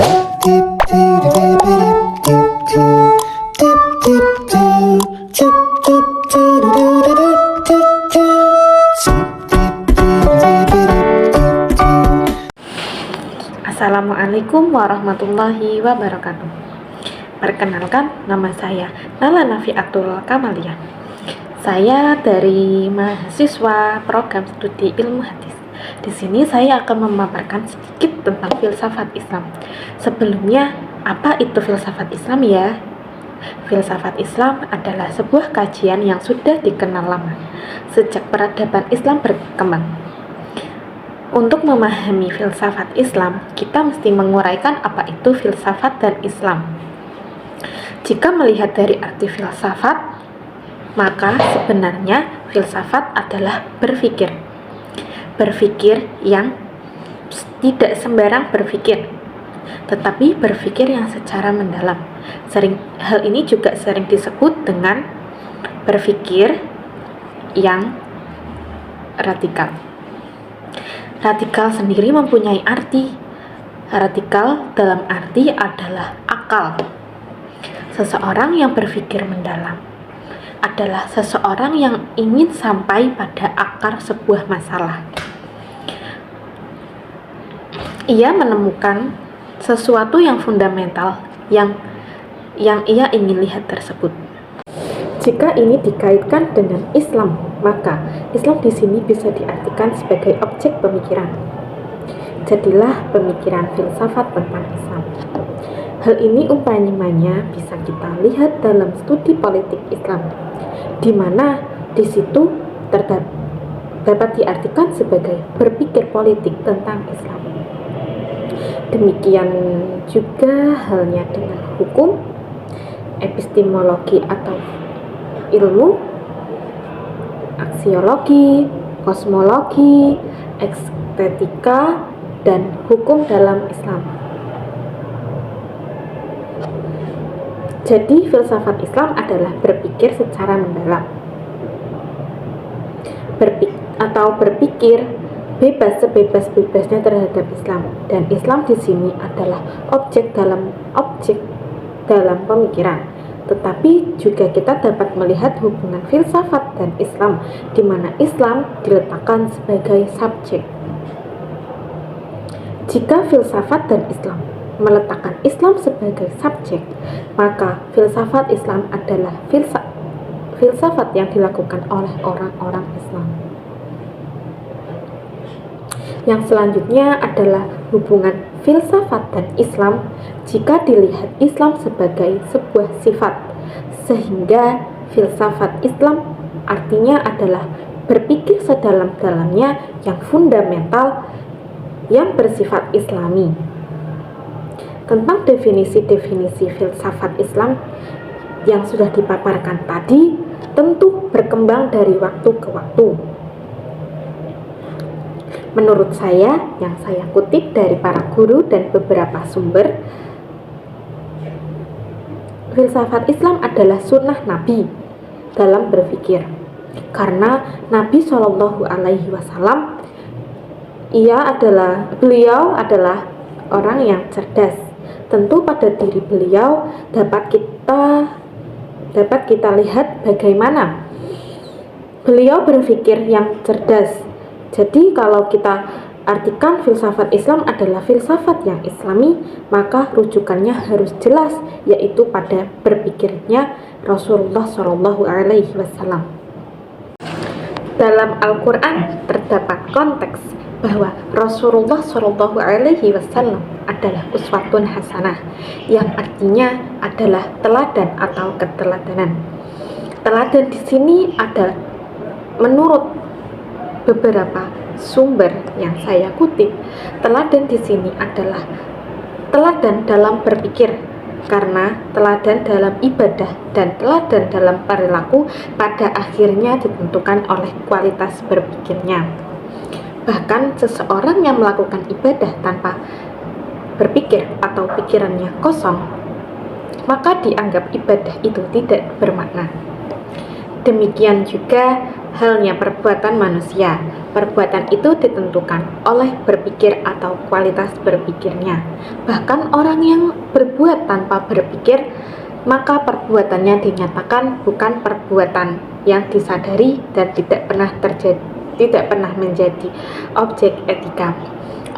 Assalamualaikum warahmatullahi wabarakatuh. Perkenalkan, nama saya Nala Nafiatul Kamalia. Saya dari mahasiswa program studi ilmu hadis. Di sini saya akan memaparkan sedikit tentang filsafat Islam. Sebelumnya, apa itu filsafat Islam ya? Filsafat Islam adalah sebuah kajian yang sudah dikenal lama sejak peradaban Islam berkembang. Untuk memahami filsafat Islam, kita mesti menguraikan apa itu filsafat dan Islam. Jika melihat dari arti filsafat, maka sebenarnya filsafat adalah berpikir. Berpikir yang tidak sembarang berpikir, tetapi berpikir yang secara mendalam. Hal ini juga sering disebut dengan berpikir yang radikal. Radikal sendiri mempunyai arti. Radikal dalam arti adalah akal. Seseorang yang berpikir mendalam adalah seseorang yang ingin sampai pada akar sebuah masalah. Ia menemukan sesuatu yang fundamental yang ia ingin lihat tersebut. Jika ini dikaitkan dengan Islam, maka Islam di sini bisa diartikan sebagai objek pemikiran. Jadilah pemikiran filsafat tentang Islam. Hal ini umpamanya bisa kita lihat dalam studi politik Islam, di mana di situ dapat diartikan sebagai berpikir politik tentang Islam. Demikian juga halnya dengan hukum, epistemologi atau ilmu, aksiologi, kosmologi, estetika, dan hukum dalam Islam. Jadi filsafat Islam adalah berpikir secara mendalam. Berpikir bebas sebebas-bebasnya terhadap Islam, dan Islam di sini adalah objek dalam pemikiran. Tetapi juga kita dapat melihat hubungan filsafat dan Islam, di mana Islam diletakkan sebagai subjek. Jika filsafat dan Islam meletakkan Islam sebagai subjek, maka filsafat Islam adalah filsafat yang dilakukan oleh orang-orang Islam. Yang selanjutnya adalah hubungan filsafat dan Islam jika dilihat Islam sebagai sebuah sifat, sehingga filsafat Islam artinya adalah berpikir sedalam-dalamnya yang fundamental yang bersifat Islami. Tentang definisi-definisi filsafat Islam yang sudah dipaparkan tadi tentu berkembang dari waktu ke waktu. Menurut saya, yang saya kutip dari para guru dan beberapa sumber, filsafat Islam adalah sunnah Nabi dalam berpikir. Karena Nabi Shallallahu Alaihi Wasallam, beliau adalah orang yang cerdas. Tentu pada diri beliau dapat kita lihat bagaimana beliau berpikir yang cerdas. Jadi kalau kita artikan filsafat Islam adalah filsafat yang Islami, maka rujukannya harus jelas, yaitu pada berpikirnya Rasulullah Shallallahu Alaihi Wasallam. Dalam Al-Quran terdapat konteks bahwa Rasulullah Shallallahu Alaihi Wasallam adalah uswatun hasanah, yang artinya adalah teladan atau keteladanan. Teladan di sini ada menurut beberapa sumber yang saya kutip, teladan di sini adalah teladan dalam berpikir, karena teladan dalam ibadah dan teladan dalam perilaku pada akhirnya ditentukan oleh kualitas berpikirnya. Bahkan seseorang yang melakukan ibadah tanpa berpikir atau pikirannya kosong, maka dianggap ibadah itu tidak bermakna. Demikian juga halnya perbuatan manusia. Perbuatan itu ditentukan oleh berpikir atau kualitas berpikirnya. Bahkan orang yang berbuat tanpa berpikir, maka perbuatannya dinyatakan bukan perbuatan yang disadari dan tidak pernah menjadi objek etika.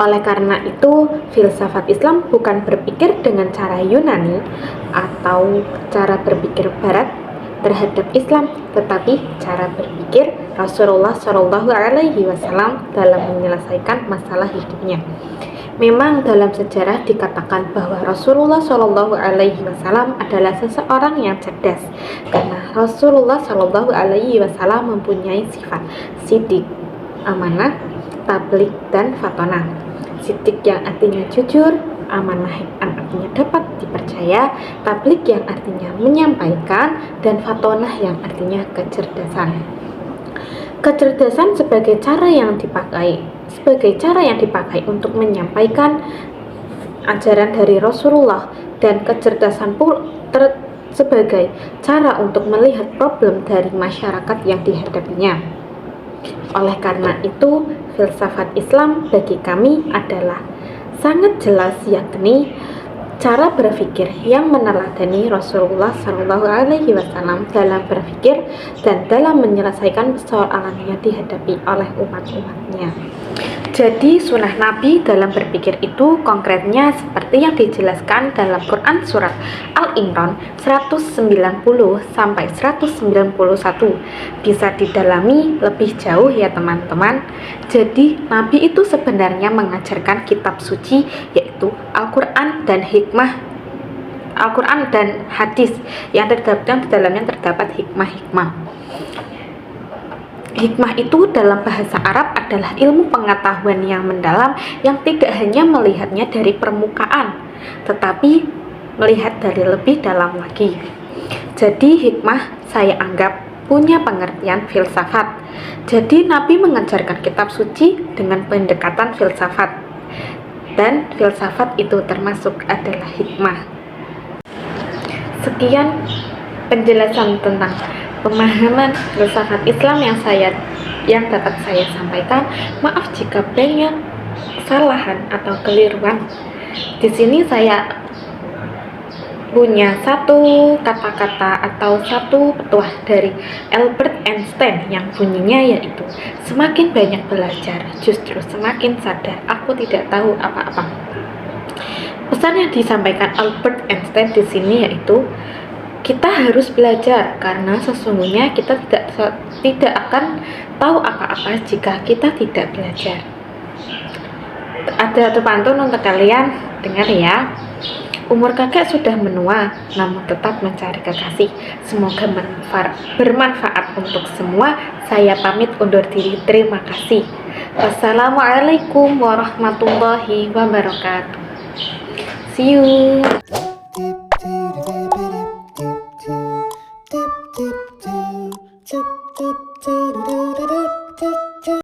Oleh karena itu, filsafat Islam bukan berpikir dengan cara Yunani atau cara berpikir Barat terhadap Islam, tetapi cara berpikir Rasulullah Shallallahu Alaihi Wasallam dalam menyelesaikan masalah hidupnya. Memang dalam sejarah dikatakan bahwa Rasulullah Shallallahu Alaihi Wasallam adalah seseorang yang cerdas, karena Rasulullah Shallallahu Alaihi Wasallam mempunyai sifat sidik, amanah, tabligh, dan fatonah. Sidik yang artinya jujur, amanah yang artinya dapat dipercaya, tabligh yang artinya menyampaikan, dan fatonah yang artinya kecerdasan. Kecerdasan sebagai cara yang dipakai untuk menyampaikan ajaran dari Rasulullah, dan kecerdasan sebagai cara untuk melihat problem dari masyarakat yang dihadapinya. Oleh karena itu, filsafat Islam bagi kami adalah sangat jelas, yakni cara berpikir yang meneladani Rasulullah Shallallahu Alaihi Wasallam dalam berpikir dan dalam menyelesaikan persoalan yang dihadapi oleh umat-umatnya. Jadi sunnah Nabi dalam berpikir itu konkretnya seperti yang dijelaskan dalam Quran surat Al-Imran 190 sampai 191. Bisa didalami lebih jauh ya teman-teman. Jadi Nabi itu sebenarnya mengajarkan kitab suci, yaitu Al-Quran dan Al-Quran dan hadis yang di dalamnya terdapat hikmah-hikmah. Hikmah itu dalam bahasa Arab adalah ilmu pengetahuan yang mendalam yang tidak hanya melihatnya dari permukaan, tetapi melihat dari lebih dalam lagi. Jadi hikmah saya anggap punya pengertian filsafat. Jadi Nabi mengajarkan kitab suci dengan pendekatan filsafat, dan filsafat itu termasuk adalah hikmah. Sekian penjelasan tentang pemahaman filsafat Islam yang dapat saya sampaikan. Maaf jika banyak kesalahan atau keliruan. Di sini saya punya satu kata-kata atau satu petuah dari Albert Einstein yang bunyinya yaitu, semakin banyak belajar, justru semakin sadar aku tidak tahu apa-apa. Pesan yang disampaikan Albert Einstein di sini yaitu, kita harus belajar karena sesungguhnya kita tidak akan tahu apa-apa jika kita tidak belajar. Ada satu pantun untuk kalian, dengar ya. Umur kakek sudah menua, namun tetap mencari kekasih. Semoga bermanfaat untuk semua. Saya pamit undur diri. Terima kasih. Wassalamualaikum warahmatullahi wabarakatuh. See you.